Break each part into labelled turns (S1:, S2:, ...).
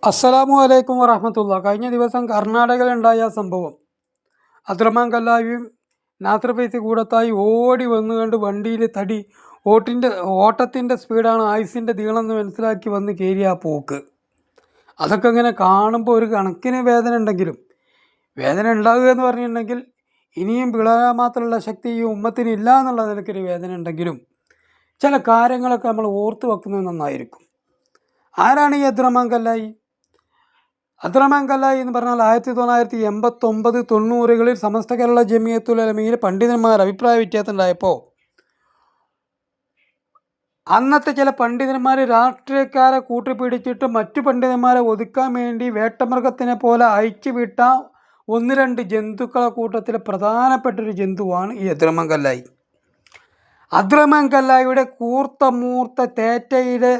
S1: അസ്സലാമു അലൈക്കും വറഹമത്തുള്ള. കഴിഞ്ഞ ദിവസം കർണാടകയിലുണ്ടായ സംഭവം, അബ്ദുറഹ്മാൻ കല്ലാവിയും നാസർ ഫൈസി കൂടത്തായി ഓടി വന്നുകൊണ്ട് വണ്ടിയിൽ തടി ഓട്ടത്തിൻ്റെ സ്പീഡാണ് ആയുസിൻ്റെ നീളമെന്ന് മനസ്സിലാക്കി വന്ന് കയറിയ പോക്ക്. അതൊക്കെ ഇങ്ങനെ കാണുമ്പോൾ ഒരു കണക്കിന് വേദന ഉണ്ടെങ്കിലും, വേദന ഉണ്ടാകുക എന്ന് പറഞ്ഞിട്ടുണ്ടെങ്കിൽ ഇനിയും പിളരാൻ മാത്രമുള്ള ശക്തി ഈ ഉമ്മത്തിന് ഇല്ല എന്നുള്ള നിലയ്ക്കൊരു വേദന ഉണ്ടെങ്കിലും ചില കാര്യങ്ങളൊക്കെ നമ്മൾ ഓർത്ത് വെക്കുന്നത് നന്നായിരിക്കും. ആരാണ് ഈ അബ്ദുറഹ്മാൻ കല്ലായി? അബ്ദുറഹ്മാൻ കല്ലായി എന്ന് പറഞ്ഞാൽ 1989-90 സമസ്ത കേരള ജമിയത്തുൽ ഉലമയിൽ പണ്ഡിതന്മാർ അഭിപ്രായ വ്യത്യാസം ഉണ്ടായപ്പോൾ അന്നത്തെ ചില പണ്ഡിതന്മാർ രാഷ്ട്രീയക്കാരെ കൂട്ടിപ്പിടിച്ചിട്ട് മറ്റു പണ്ഡിതന്മാരെ ഒതുക്കാൻ വേണ്ടി വേട്ടമൃഗത്തിനെ പോലെ അയച്ചു വിട്ട 1-2 ജന്തുക്കളെ കൂട്ടത്തിൽ പ്രധാനപ്പെട്ടൊരു ജന്തുവാണ് ഈ അബ്ദുറഹ്മാൻ കല്ലായി. അബ്ദുറഹ്മാൻ കല്ലായിയുടെ മൂർത്ത തേറ്റയുടെ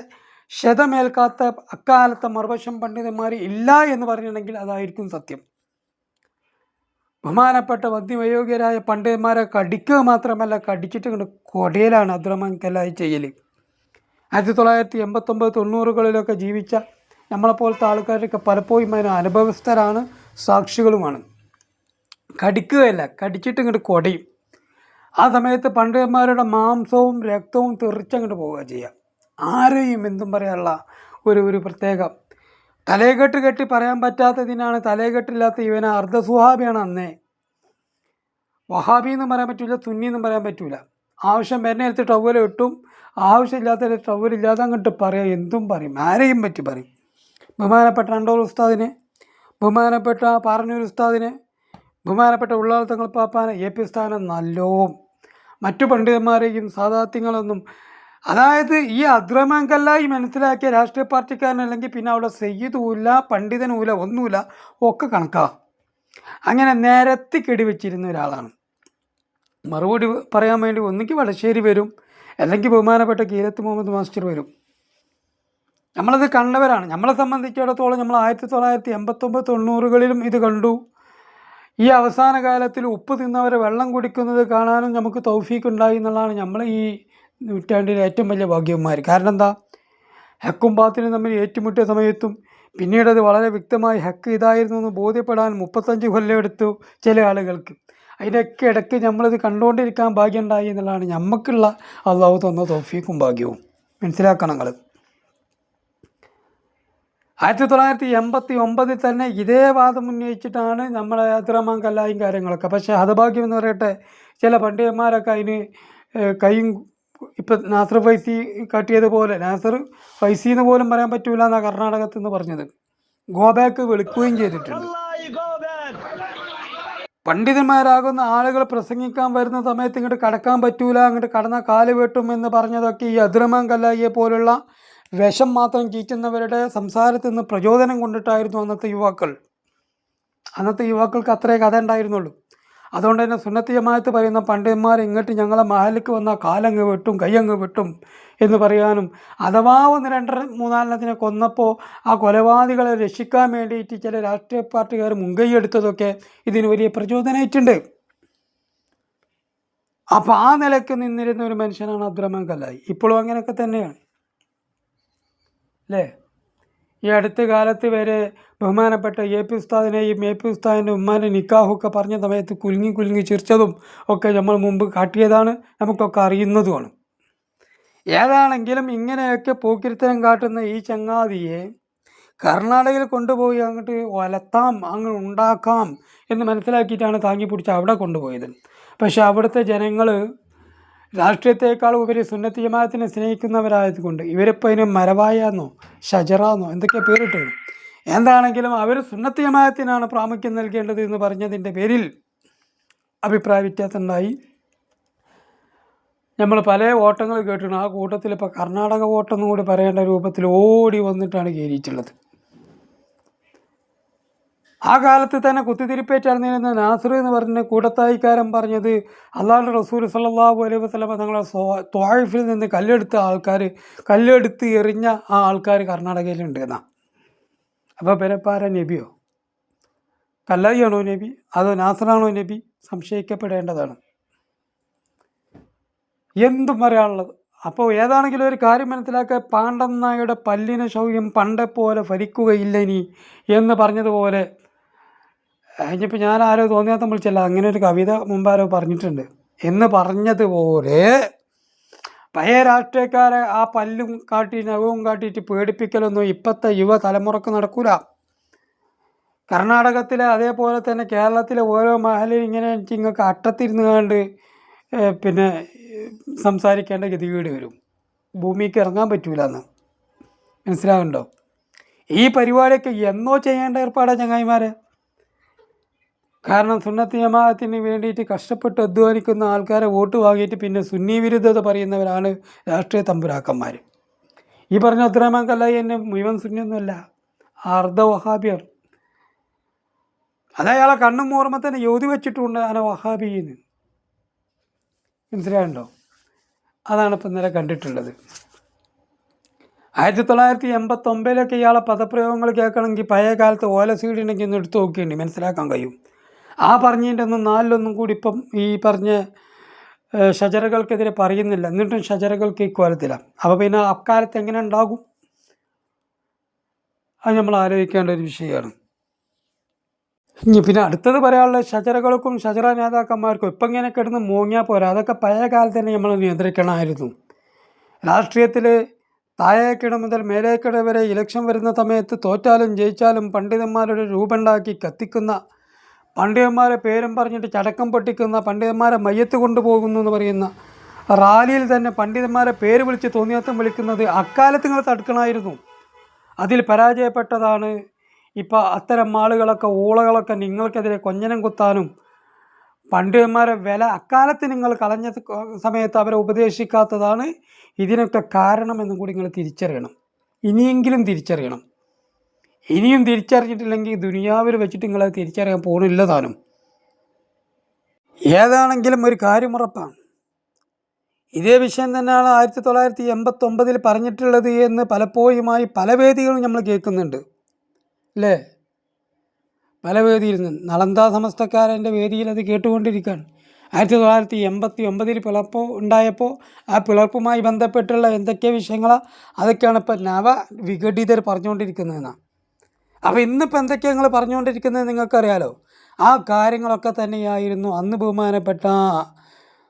S1: ക്ഷതമേൽക്കാത്ത അക്കാലത്തെ മറുപക്ഷം പണ്ഡിതന്മാർ ഇല്ല എന്ന് പറഞ്ഞിട്ടുണ്ടെങ്കിൽ അതായിരിക്കും സത്യം. ബഹുമാനപ്പെട്ട മധ്യവയോഗ്യരായ പണ്ഡിതന്മാരെ കടിക്കുക മാത്രമല്ല, കടിച്ചിട്ട് കൊണ്ട് കൊടയിലാണ് അബ്ദുറഹ്മാൻ കല്ലായി ചെയ്യൽ. 1989-90 ജീവിച്ച നമ്മളെപ്പോലത്തെ ആൾക്കാരൊക്കെ പലപ്പോഴും അതിന് അനുഭവസ്ഥരാണ്, സാക്ഷികളുമാണ്. കടിക്കുകയല്ല, കടിച്ചിട്ട് ഇങ്ങോട്ട് കൊടയും. ആ സമയത്ത് പണ്ഡിതന്മാരുടെ മാംസവും രക്തവും തെറിച്ചങ്ങോട്ട് പോവുക ചെയ്യുക. ആരെയും എന്തും പറയാനുള്ള ഒരു പ്രത്യേകം തലയെക്കെട്ട് കെട്ടി പറയാൻ പറ്റാത്തതിനാണ് തലയെക്കെട്ടില്ലാത്ത ഇവനെ അർദ്ധസുഹാബിയാണ് അന്നേ. വഹാബി എന്നും പറയാൻ പറ്റില്ല, സുന്നി എന്നും പറയാൻ പറ്റില്ല. ആവശ്യം വരുന്ന എടുത്ത് ടവൽ ഇട്ടും ആവശ്യമില്ലാത്ത ടവലില്ലാതെ അങ്ങോട്ട് പറയാം, എന്തും പറയും, ആരെയും പറ്റി പറയും. ബഹുമാനപ്പെട്ട അണ്ടോർ ഉസ്താദിനെ, ബഹുമാനപ്പെട്ട പാറന്നൂർ ഉസ്താദിനെ, ബഹുമാനപ്പെട്ട ഉള്ളാൾ തങ്ങൾ പാപ്പാനെ, എ പി ഉസ്താദിനെ നല്ലോം മറ്റു പണ്ഡിതന്മാരെയും സാദാത്യങ്ങളൊന്നും, അതായത് ഈ അബ്ദുറഹ്മാൻ കല്ലായി മനസ്സിലാക്കിയ രാഷ്ട്രീയ പാർട്ടിക്കാരനല്ലെങ്കിൽ പിന്നെ അവിടെ സയ്യിദുമില്ല, പണ്ഡിതനുമില്ല, ഒന്നുമില്ല, ഒക്കെ കണക്കാ. അങ്ങനെ നിരത്തി കെടിവെച്ചിരുന്ന ഒരാളാണ്. മറുപടി പറയാൻ വേണ്ടി ഒന്നിക്ക് വടശ്ശേരി വരും, അല്ലെങ്കിൽ ബഹുമാനപ്പെട്ട കീരത്ത് മുഹമ്മദ് മാസ്റ്റർ വരും. നമ്മളത് കണ്ടവരാണ്. നമ്മളെ സംബന്ധിച്ചിടത്തോളം നമ്മൾ 1989-90 ഇത് കണ്ടു. ഈ അവസാന കാലത്തിൽ ഉപ്പ് തിന്നവരെ വെള്ളം കുടിക്കുന്നത് കാണാനും നമുക്ക് തൗഫീക്ക് ഉണ്ടായി എന്നുള്ളതാണ് നമ്മൾ ഈ നൂറ്റാണ്ടിലെ ഏറ്റവും വലിയ ഭാഗ്യന്മാർ. കാരണം എന്താ, ഹക്കും ബാത്തിലും തമ്മിൽ ഏറ്റുമുട്ടിയ സമയത്തും പിന്നീട് അത് വളരെ വ്യക്തമായി ഹക്ക് ഇതായിരുന്നു എന്ന് ബോധ്യപ്പെടാൻ 35 കൊല്ലം എടുത്തു ചില ആളുകൾക്ക്. അതിൻ്റെയൊക്കെ ഇടയ്ക്ക് നമ്മളിത് കണ്ടുകൊണ്ടിരിക്കാൻ ഭാഗ്യം ഉണ്ടായി എന്നുള്ളതാണ് നമുക്കുള്ള അള്ളാഹു തന്ന തൗഫീക്കും ഭാഗ്യവും. മനസ്സിലാക്കണം നിങ്ങൾ. 1989 തന്നെ ഇതേ വാദം ഉന്നയിച്ചിട്ടാണ് നമ്മളെ അബ്ദുറഹ്മാൻ കല്ലായും കാര്യങ്ങളൊക്കെ. പക്ഷേ ഹതഭാഗ്യം എന്ന് പറയട്ടെ, ചില പണ്ഡിതന്മാരൊക്കെ അതിന് കൈയും, ഇപ്പം നാസർ ഫൈസി കാട്ടിയതുപോലെ, നാസർ ഫൈസി എന്ന് പോലും പറയാൻ പറ്റൂല എന്നാണ് കർണാടകത്തിൽ നിന്ന് പറഞ്ഞത്, ഗോബാക്ക് വിളിക്കുകയും ചെയ്തിട്ടുണ്ട്. പണ്ഡിതന്മാരാകുന്ന ആളുകൾ പ്രസംഗിക്കാൻ വരുന്ന സമയത്ത് ഇങ്ങോട്ട് കടക്കാൻ പറ്റൂല, അങ്ങോട്ട് കടന്ന കാല് വെട്ടും എന്ന് പറഞ്ഞതൊക്കെ ഈ അബ്ദുറഹ്മാൻ കല്ലായിയെ പോലുള്ള വിഷം മാത്രം ചീറ്റുന്നവരുടെ സംസാരത്തിൽ നിന്ന് പ്രചോദനം കൊണ്ടിട്ടായിരുന്നു അന്നത്തെ യുവാക്കൾക്ക് അത്രേ കഥ ഉണ്ടായിരുന്നുള്ളൂ. അതുകൊണ്ട് തന്നെ സുന്നത്ത് ജമാഅത്ത് പറയുന്ന പണ്ഡിതന്മാർ ഇങ്ങോട്ട് ഞങ്ങളെ മഹലിക്ക് വന്നാൽ കാലങ്ങ് വെട്ടും, കയ്യങ്ങ് വെട്ടും എന്ന് പറയാനും, അഥവാ 1-2-3 കൊന്നപ്പോൾ ആ കൊലപാതകളെ രക്ഷിക്കാൻ വേണ്ടിയിട്ട് ചില രാഷ്ട്രീയ പാർട്ടിക്കാർ മുൻകൈയെടുത്തതൊക്കെ ഇതിന് വലിയ പ്രചോദനമായിട്ടുണ്ട്. അപ്പോൾ ആ നിലയ്ക്ക് നിന്നിരുന്ന ഒരു മനുഷ്യനാണ് അബ്ദുറഹ്മാൻ കല്ലായി. ഇപ്പോഴും അങ്ങനെയൊക്കെ തന്നെയാണ് അല്ലേ. ഈ അടുത്ത കാലത്ത് വരെ ബഹുമാനപ്പെട്ട എ പി ഉസ്താദിനെയും എ പി ഉസ്താദിൻ്റെ ഉമ്മാൻ്റെ നിക്കാഹൊക്കെ പറഞ്ഞ സമയത്ത് കുലുങ്ങി ചിരിച്ചതും ഒക്കെ നമ്മൾ മുമ്പ് കാട്ടിയതാണ്, നമുക്കൊക്കെ അറിയുന്നതുമാണ്. ഏതാണെങ്കിലും ഇങ്ങനെയൊക്കെ പോക്കിരിത്തരം കാട്ടുന്ന ഈ ചങ്ങാതിയെ കർണാടകയിൽ കൊണ്ടുപോയി അങ്ങോട്ട് വലത്താം, അങ്ങ് ഉണ്ടാക്കാം എന്ന് മനസ്സിലാക്കിയിട്ടാണ് താങ്ങി പിടിച്ച് അവിടെ കൊണ്ടുപോയത്. പക്ഷെ അവിടുത്തെ ജനങ്ങൾ രാഷ്ട്രീയത്തെക്കാൾ ഉപരി സുന്നത്ത് ജമാഅത്തിനെ സ്നേഹിക്കുന്നവരായതുകൊണ്ട് ഇവരിപ്പോൾ അതിന് മരവായെന്നോ ഷജറാന്നോ എന്തൊക്കെ പേരിട്ടു. എന്താണെങ്കിലും അവർ സുന്നത്ത് ജമാഅത്തിനാണ് പ്രാമുഖ്യം നൽകേണ്ടത് എന്ന് പറഞ്ഞതിൻ്റെ പേരിൽ അഭിപ്രായ വ്യത്യാസം ഉണ്ടായി. നമ്മൾ പല വോട്ടങ്ങൾ കേട്ടിട്ടുണ്ട്. ആ കൂട്ടത്തിൽ ഇപ്പോൾ കർണാടക വോട്ടെന്നും കൂടി പറയേണ്ട രൂപത്തിൽ ഓടി വന്നിട്ടാണ് കയറിയിട്ടുള്ളത്. ആ കാലത്ത് തന്നെ കുത്തിത്തിരിപ്പേറ്ററിഞ്ഞിരുന്ന നാസർ എന്ന് പറഞ്ഞ കൂടത്തായിക്കാരൻ പറഞ്ഞത് അള്ളാഹുവിൻ്റെ റസൂൽ സല്ലല്ലാഹു അലൈഹി വസല്ലം തങ്ങളെ ത്വായിഫിൽ നിന്ന് കല്ലെടുത്ത് എറിഞ്ഞ ആ ആൾക്കാർ കർണാടകയിലുണ്ട് എന്നാ. അപ്പോൾ പെരപ്പാര നബിയോ കല്ലായിയാണോ നബി, അതോ നാസറാണോ നബി? സംശയിക്കപ്പെടേണ്ടതാണ്. എന്തും പറയാനുള്ളത് അപ്പോൾ ഏതാണെങ്കിലും ഒരു കാര്യം മനസ്സിലാക്കുക, പാണ്ഡൻ നായരുടെ പല്ലിന് ശൗര്യം പണ്ടെ പോലെ ഫലിക്കുകയില്ല ഇനി എന്ന് പറഞ്ഞതുപോലെ, ഇനിയിപ്പോൾ ഞാൻ ആരോ തോന്നിയാത്ത വിളിച്ചല്ല, അങ്ങനെ ഒരു കവിത മുമ്പാരോ പറഞ്ഞിട്ടുണ്ട് എന്ന് പറഞ്ഞതുപോലെ പഴയ രാഷ്ട്രീയക്കാരെ ആ പല്ലും കാട്ടി നഖവും കാട്ടിയിട്ട് പേടിപ്പിക്കലൊന്നും ഇപ്പോഴത്തെ യുവ തലമുറക്ക് നടക്കൂല. കർണാടകത്തിലെ അതേപോലെ തന്നെ കേരളത്തിലെ ഓരോ മഹലിൽ ഇങ്ങനെ നിങ്ങൾക്ക് അട്ടത്തിരുന്ന് കണ്ട് പിന്നെ സംസാരിക്കേണ്ട ഗതികേട് വരും. ഭൂമിക്ക് ഇറങ്ങാൻ പറ്റൂല എന്ന് മനസ്സിലാകുന്നുണ്ടോ? ഈ പരിപാടിയൊക്കെ എന്നോ ചെയ്യേണ്ട ഏർപ്പാടാണ് ചങ്ങായിമാരെ. കാരണം സുന്നത്ത് ജമാഅത്തിന് വേണ്ടിയിട്ട് കഷ്ടപ്പെട്ട് അധ്വാനിക്കുന്ന ആൾക്കാരെ വോട്ട് വാങ്ങിയിട്ട് പിന്നെ സുന്നി വിരുദ്ധത പറയുന്നവരാണ് രാഷ്ട്രീയ തമ്പുരാക്കന്മാർ. ഈ പറഞ്ഞ അബ്ദുറഹ്മാൻ കല്ലായി എന്നെ മുഴുവൻ സുന്നിയൊന്നുമല്ല, അർദ്ധ വഹാബിയർ. അത് അയാളെ കണ്ണും ഓർമ്മ തന്നെ എഴുതി വെച്ചിട്ടുണ്ട് അന വഹാബിന്ന്. മനസ്സിലാകുന്നുണ്ടോ? അതാണ് ഇപ്പം ഇന്നലെ കണ്ടിട്ടുള്ളത്. 1989 ഇയാളെ പദപ്രയോഗങ്ങൾ കേൾക്കണമെങ്കിൽ പഴയ കാലത്ത് ഓല സീഡിനെങ്കിൽ ഒന്ന് എടുത്ത് നോക്കിയുണ്ട് മനസ്സിലാക്കാൻ കഴിയും. ആ പറഞ്ഞതിൻ്റെ ഒന്നും നാലിലൊന്നും കൂടി ഇപ്പം ഈ പറഞ്ഞ ഷജറകൾക്കെതിരെ പറയുന്നില്ല. എന്നിട്ടും ഷജറകൾക്ക് ഇക്കോലത്തിലാണ്. അപ്പോൾ പിന്നെ അക്കാലത്ത് എങ്ങനെ ഉണ്ടാകും? അത് നമ്മൾ ആലോചിക്കേണ്ട ഒരു വിഷയമാണ്. ഇനി പിന്നെ അടുത്തത് പറയാനുള്ള ഷജറകൾക്കും ഷജറ നേതാക്കന്മാർക്കും ഇപ്പം ഇങ്ങനെ കിടന്ന് മൂങ്ങിയാൽ പോരാ. അതൊക്കെ പഴയ കാലത്ത് തന്നെ നമ്മൾ നിയന്ത്രിക്കണമായിരുന്നു. രാഷ്ട്രീയത്തിൽ താഴേക്കിട മുതൽ മേലേക്കിട വരെ ഇലക്ഷൻ വരുന്ന സമയത്ത് തോറ്റാലും ജയിച്ചാലും പണ്ഡിതന്മാരുടെ രൂപമുണ്ടാക്കി കത്തിക്കുന്ന, പണ്ഡിതന്മാരെ പേരും പറഞ്ഞിട്ട് ചടക്കം പൊട്ടിക്കുന്ന, പണ്ഡിതന്മാരെ മയ്യത്ത് കൊണ്ടുപോകുന്നു എന്ന് പറയുന്ന റാലിയിൽ തന്നെ പണ്ഡിതന്മാരെ പേര് വിളിച്ച് തോന്നിയാത്തം വിളിക്കുന്നത് അക്കാലത്ത് നിങ്ങൾ തടുക്കണമായിരുന്നു. അതിൽ പരാജയപ്പെട്ടതാണ് ഇപ്പോൾ അത്തരം ആളുകളൊക്കെ ഊളകളൊക്കെ നിങ്ങൾക്കെതിരെ കൊഞ്ഞനം കുത്താനും പണ്ഡിതന്മാരെ വില അക്കാലത്ത് നിങ്ങൾ കളഞ്ഞ സമയത്ത് അവരെ ഉപദേശിക്കാത്തതാണ് ഇതിനൊക്കെ കാരണമെന്നും കൂടി നിങ്ങൾ തിരിച്ചറിയണം. ഇനിയെങ്കിലും തിരിച്ചറിയണം. ഇനിയും തിരിച്ചറിഞ്ഞിട്ടില്ലെങ്കിൽ ദുനിയാവിൽ വെച്ചിട്ട് നിങ്ങളത് തിരിച്ചറിയാൻ പോകണില്ല താനും. ഏതാണെങ്കിലും ഒരു കാര്യം ഉറപ്പാണ്, ഇതേ വിഷയം തന്നെയാണ് 1989 പറഞ്ഞിട്ടുള്ളത് എന്ന് പലപ്പോഴുമായി പല വേദികളും നമ്മൾ കേൾക്കുന്നുണ്ട് അല്ലേ? പല വേദിയിൽ നിന്ന് നളന്ദ സമസ്തക്കാരൻ്റെ വേദിയിൽ അത് കേട്ടുകൊണ്ടിരിക്കുകയാണ്. 1989 പിളർപ്പ് ഉണ്ടായപ്പോൾ ആ പിളർപ്പുമായി ബന്ധപ്പെട്ടുള്ള എന്തൊക്കെ വിഷയങ്ങളാണ് അതൊക്കെയാണ് ഇപ്പോൾ നവ വിഘടിതർ പറഞ്ഞുകൊണ്ടിരിക്കുന്നതെന്നാണ്. അപ്പോൾ ഇന്നിപ്പോൾ എന്തൊക്കെയാണ് നിങ്ങൾ പറഞ്ഞുകൊണ്ടിരിക്കുന്നത് നിങ്ങൾക്കറിയാലോ. ആ കാര്യങ്ങളൊക്കെ തന്നെയായിരുന്നു അന്ന് ബഹുമാനപ്പെട്ട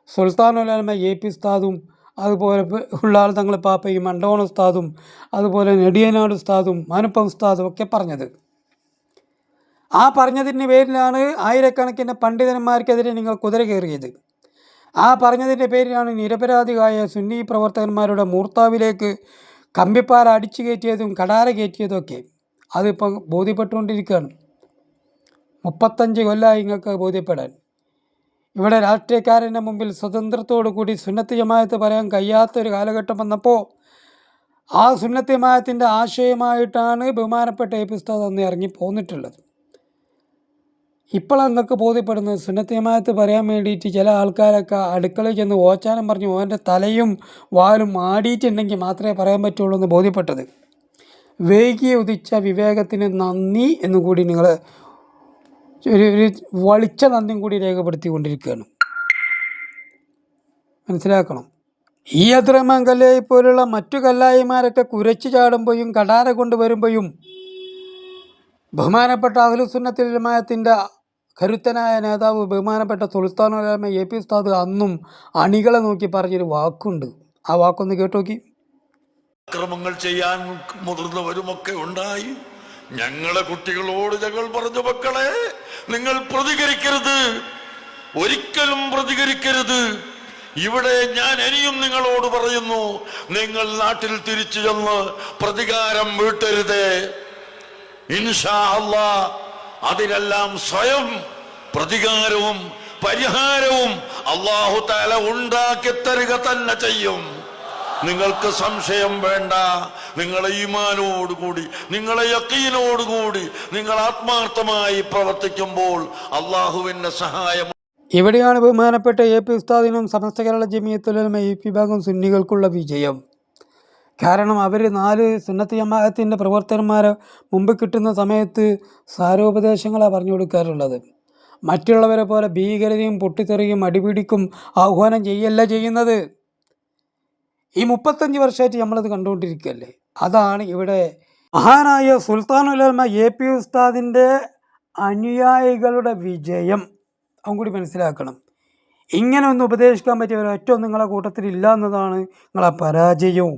S1: സുൽത്താനുൽ ഉലമ AP ഉസ്താദും അതുപോലെ ഉള്ളാൾ തങ്ങൾ പാപ്പയും മണ്ടോൺ ഉസ്താദും അതുപോലെ നെടിയനാട് ഉസ്താദും മാനുപ്പം ഉസ്താദും ഒക്കെ പറഞ്ഞത്. ആ പറഞ്ഞതിൻ്റെ പേരിലാണ് ആയിരക്കണക്കിന് പണ്ഡിതന്മാർക്കെതിരെ നിങ്ങൾ കുതിര കയറിയത്. ആ പറഞ്ഞതിൻ്റെ പേരിലാണ് നിരപരാധിയായ സുന്നി പ്രവർത്തകന്മാരുടെ മൂർത്താവിലേക്ക് കമ്പിപ്പാറ അടിച്ചു കയറ്റിയതും കടാര കയറ്റിയതൊക്കെ. അതിപ്പം ബോധ്യപ്പെട്ടുകൊണ്ടിരിക്കുകയാണ്. 35 കൊല്ലമായി നിങ്ങൾക്ക് ബോധ്യപ്പെടാൻ. ഇവിടെ രാഷ്ട്രീയക്കാരൻ്റെ മുമ്പിൽ സ്വതന്ത്രത്തോടു കൂടി സുന്നത്ത് ജമാഅത്ത് പറയാൻ കഴിയാത്തൊരു കാലഘട്ടം വന്നപ്പോൾ ആ സുന്നത്ത് ജമാഅത്തിൻ്റെ ആശയമായിട്ടാണ് ബഹുമാനപ്പെട്ട AP ഉസ്താദ് അന്ന് ഇറങ്ങി പോന്നിട്ടുള്ളത്. ഇപ്പോൾ നിങ്ങൾക്ക് ബോധ്യപ്പെടുന്നത് സുന്നത്ത് ജമാഅത്ത് പറയാൻ വേണ്ടിയിട്ട് ചില ആൾക്കാരൊക്കെ അടുക്കളയിൽ ചെന്ന് ഓച്ചാനം പറഞ്ഞു ഓൻ്റെ തലയും വാലും ആടിയിട്ടുണ്ടെങ്കിൽ മാത്രമേ പറയാൻ പറ്റുള്ളൂ എന്ന് ബോധ്യപ്പെട്ടത്. വൈകി ഉദിച്ച വിവേകത്തിന് നന്ദി എന്നുകൂടി നിങ്ങൾ ഒരു വളിച്ച നന്ദിയും കൂടി രേഖപ്പെടുത്തിക്കൊണ്ടിരിക്കുകയാണ്. മനസ്സിലാക്കണം. ഈ അബ്ദുറഹ്മാൻ കല്ലായി പോലുള്ള മറ്റു കല്ലായിമാരൊക്കെ കുരച്ചു ചാടുമ്പോഴും കടാര കൊണ്ടുവരുമ്പോഴും ബഹുമാനപ്പെട്ട അഹ്ലുസുന്നത്തുൽ ജമാഅത്തിൻ്റെ കരുത്തനായ നേതാവ് ബഹുമാനപ്പെട്ട സുൽത്താനുൽ ഉലമ AP ഉസ്താദ് അന്നും അണികളെ നോക്കി പറഞ്ഞൊരു വാക്കുണ്ട്. ആ വാക്കൊന്ന് കേട്ടോക്കി.
S2: അക്രമങ്ങൾ ചെയ്യാൻ മുതിർന്നവരുമൊക്കെ ഉണ്ടായി. ഞങ്ങളെ കുട്ടികളോട് ഞങ്ങൾ പറഞ്ഞു, മക്കളെ നിങ്ങൾ പ്രതികരിക്കരുത്, ഒരിക്കലും പ്രതികരിക്കരുത്. ഇവിടെ ഞാൻ ഇനിയും നിങ്ങളോട് പറയുന്നു, നിങ്ങൾ നാട്ടിൽ തിരിച്ചു ചെന്ന് പ്രതികാരം വീട്ടരുതേ. ഇൻഷാ അല്ലാഹ് അതിനെല്ലാം സ്വയം പ്രതികാരവും പരിഹാരവും അല്ലാഹു തആല ഉണ്ടാക്കി തരിക തന്നെ ചെയ്യും. നിങ്ങൾക്ക് സംശയം വേണ്ട. നിങ്ങളെ ഈമാനോടുകൂടി, നിങ്ങളെ യഖീനോടുകൂടി നിങ്ങൾ ആത്മാർത്ഥമായി പ്രവർത്തിക്കുമ്പോൾ അള്ളാഹുവിന്റെ സഹായം.
S1: ഇവിടെയാണ് ബഹുമാനപ്പെട്ട AP ഉസ്താദിനും സമസ്ത കേരള ജമിയത്തുൽ ഉലമ EP വിഭാഗം സുന്നികൾക്കുള്ള വിജയം. കാരണം അവർ 4 സുന്നത്ത് ജമാഅത്തിൻ്റെ പ്രവർത്തകന്മാരെ മുമ്പ് കിട്ടുന്ന സമയത്ത് സാരോപദേശങ്ങളാണ് പറഞ്ഞു കൊടുക്കാറുള്ളത്. മറ്റുള്ളവരെ പോലെ ഭീകരതയും പൊട്ടിത്തെറിയും അടിപിടിക്കും ആഹ്വാനം ചെയ്യല്ല ചെയ്യുന്നത്. ഈ 35 വർഷമായിട്ട് നമ്മളത് കണ്ടുകൊണ്ടിരിക്കുകയല്ലേ. അതാണ് ഇവിടെ മഹാനായ സുൽത്താനുൽ ഉലമ AP ഉസ്താദിൻ്റെ അനുയായികളുടെ വിജയം. അതും കൂടി മനസ്സിലാക്കണം. ഇങ്ങനെ ഒന്ന് ഉപദേശിക്കാൻ പറ്റിയ ഒരൊറ്റ നിങ്ങളെ കൂട്ടത്തിൽ ഇല്ല എന്നതാണ് നിങ്ങളെ പരാജയവും.